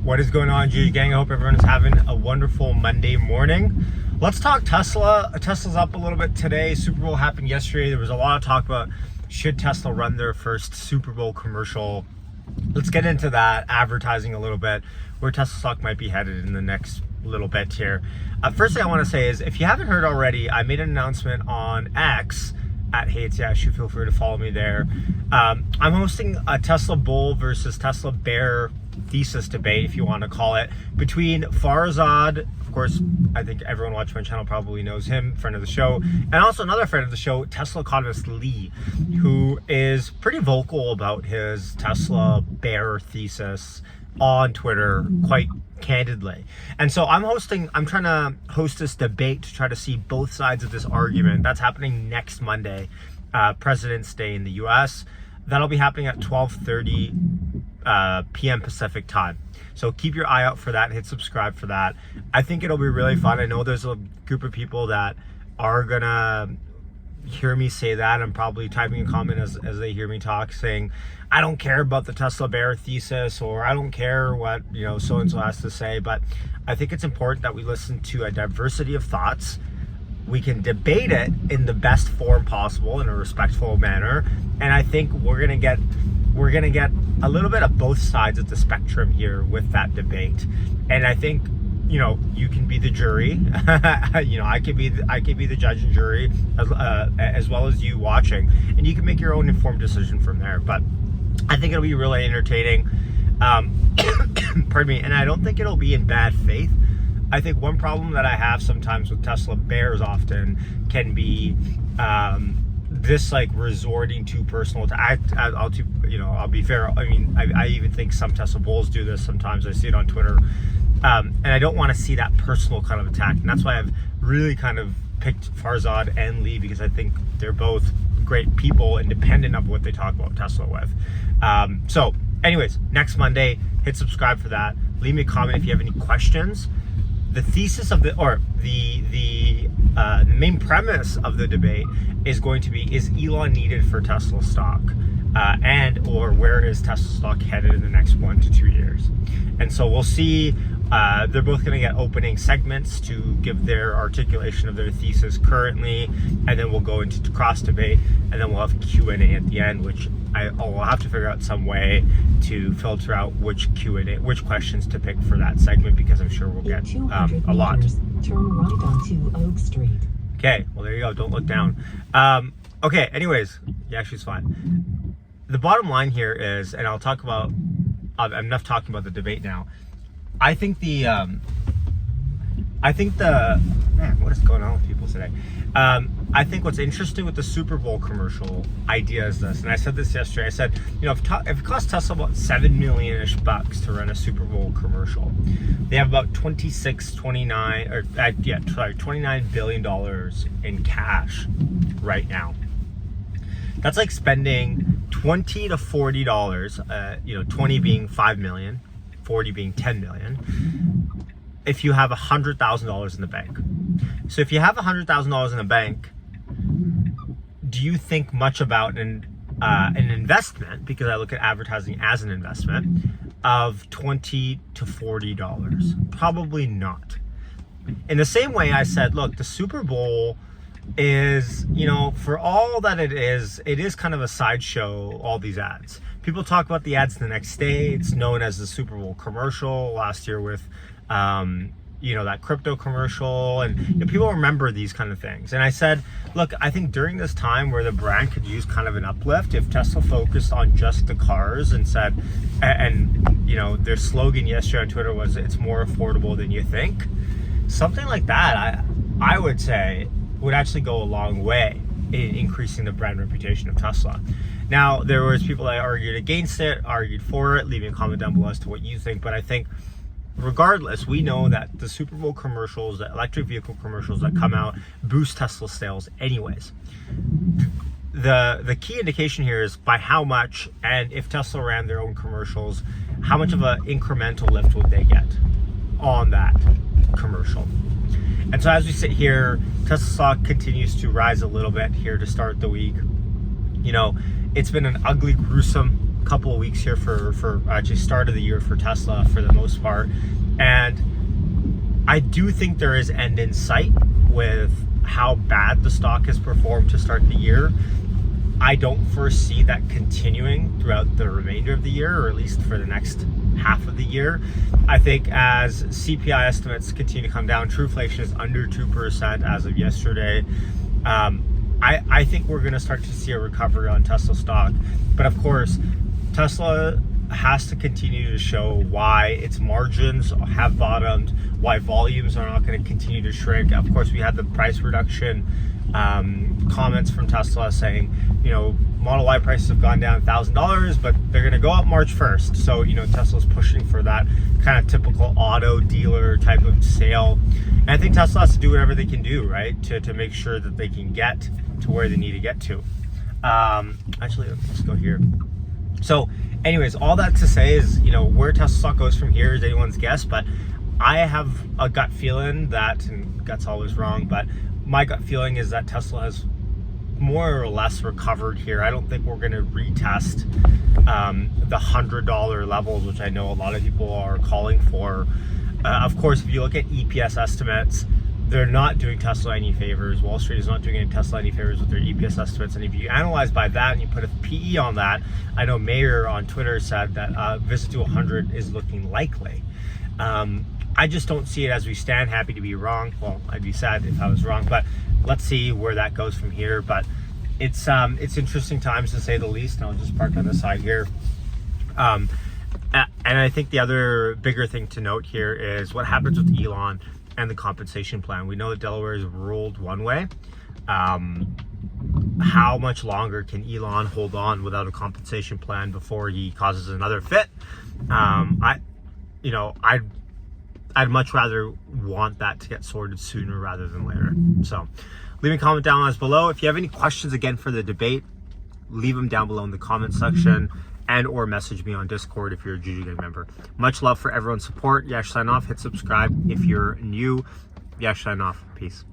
What is going on, GG Gang? I hope everyone is having a wonderful Monday morning. Let's talk Tesla. Tesla's up a little bit today. Super Bowl happened yesterday. There was a lot of talk about should Tesla run their first Super Bowl commercial. Let's get into that, advertising a little bit, where Tesla stock might be headed in the next little bit here. First thing I want to say is, if you haven't heard already, I made an announcement on X at HeyIt'sYash. Feel free to follow me there. I'm hosting a Tesla bull versus Tesla bear thesis debate, if you want to call it, between Farzad, of course, I think everyone watching my channel probably knows him, friend of the show, and also another friend of the show, Tesla economist Lee, who is pretty vocal about his Tesla bear thesis on Twitter quite candidly. And so I'm trying to host this debate to try to see both sides of this argument. That's happening next Monday, President's Day in the US. That'll be happening at 12:30 p.m. Pacific time. So keep your eye out for that. Hit subscribe for that. I think it'll be really fun. I know there's a group of people that are gonna hear me say that and probably typing a comment as they hear me talk, saying, I don't care about the Tesla bear thesis, or I don't care what, so-and-so has to say. But I think it's important that we listen to a diversity of thoughts. We can debate it in the best form possible, in a respectful manner. And I think we're gonna get a little bit of both sides of the spectrum here with that debate. And I think, you can be the jury. I could be the judge and jury, as well as you watching, and you can make your own informed decision from there. But I think it'll be really entertaining. Pardon me. And I don't think it'll be in bad faith. I think one problem that I have sometimes with Tesla bears often can be this resorting to personal attack. I'll be fair. I mean, I even think some Tesla bulls do this sometimes. I see it on Twitter. And I don't want to see that personal kind of attack. And that's why I've really kind of picked Farzad and Lee, because I think they're both great people, independent of what they talk about Tesla with. So anyways, next Monday, hit subscribe for that. Leave me a comment if you have any questions. The thesis of the main premise of the debate is going to be, is Elon needed for Tesla stock? Or where is Tesla stock headed in the next 1 to 2 years? And so we'll see. They're both going to get opening segments to give their articulation of their thesis currently, and then we'll go into cross debate, and then we'll have Q&A at the end, which I'll have to figure out some way to filter out which questions to pick for that segment, because I'm sure we'll get a lot. Turn right onto Oak Street. Okay, well there you go. Don't look down. Okay, anyways, yeah, actually it's fine. The bottom line here is, and I'll talk about, I'm enough talking about the debate now. I think man, what is going on with people today? I think what's interesting with the Super Bowl commercial idea is this, and I said this yesterday. I said, if it costs Tesla about $7 million-ish to run a Super Bowl commercial, they have about $29 billion in cash right now. That's like spending $20 to $40, 20 being 5 million, 40 being 10 million, if you have $100,000 in the bank. So if you have $100,000 in the bank, do you think much about an investment, because I look at advertising as an investment, of $20 to $40? Probably not. In the same way I said, look, the Super Bowl is, for all that it is kind of a sideshow, all these ads. People talk about the ads the next day. It's known as the Super Bowl commercial. Last year with, that crypto commercial, and people remember these kind of things. And I said, look, I think during this time where the brand could use kind of an uplift, if Tesla focused on just the cars and said, their slogan yesterday on Twitter was, it's more affordable than you think. Something like that, I would say, would actually go a long way in increasing the brand reputation of Tesla. Now, there was people that argued against it, argued for it. Leave me a comment down below as to what you think. But I think, regardless, we know that the Super Bowl commercials, the electric vehicle commercials that come out, boost Tesla sales anyways. The key indication here is by how much, and if Tesla ran their own commercials, how much of an incremental lift would they get on that commercial. And so as we sit here, Tesla stock continues to rise a little bit here to start the week. It's been an ugly, gruesome couple of weeks here for actually start of the year for Tesla for the most part, and I do think there is end in sight with how bad the stock has performed to start the year. I don't foresee that continuing throughout the remainder of the year, or at least for the next half of the year. I think as CPI estimates continue to come down, true inflation is under 2% as of yesterday. I think we're going to start to see a recovery on Tesla stock. But of course, Tesla has to continue to show why its margins have bottomed, why volumes are not going to continue to shrink. Of course, we had the price reduction comments from Tesla saying, you know, Model Y prices have gone down $1,000, but they're going to go up March 1st. So, you know, Tesla's pushing for that kind of typical auto dealer type of sale. And I think Tesla has to do whatever they can do, right, to make sure that they can get to where they need to get to. Actually, let's go here. So anyways, all that to say is, you know, where Tesla stock goes from here is anyone's guess, but I have a gut feeling that, and gut's always wrong, but my gut feeling is that Tesla has more or less recovered here. I don't think we're going to retest the $100 levels, which I know a lot of people are calling for. Of course, if you look at EPS estimates, they're not doing Tesla any favors. Wall Street is not doing any Tesla any favors with their EPS estimates. And if you analyze by that and you put a PE on that, I know Mayer on Twitter said that visit to 100 is looking likely. I just don't see it as we stand. Happy to be wrong. Well, I'd be sad if I was wrong, but let's see where that goes from here. But it's interesting times to say the least. And I'll just park on the side here. And I think the other bigger thing to note here is what happens with Elon and the compensation plan. We know that Delaware is ruled one way. How much longer can Elon hold on without a compensation plan before he causes another fit? I'd much rather want that to get sorted sooner rather than later. So leave a comment down as below. If you have any questions again for the debate, leave them down below in the comment section, and or message me on Discord if you're a Juju Gang member. Much love for everyone's support. Yash sign off. Hit subscribe if you're new. Yash sign off. Peace.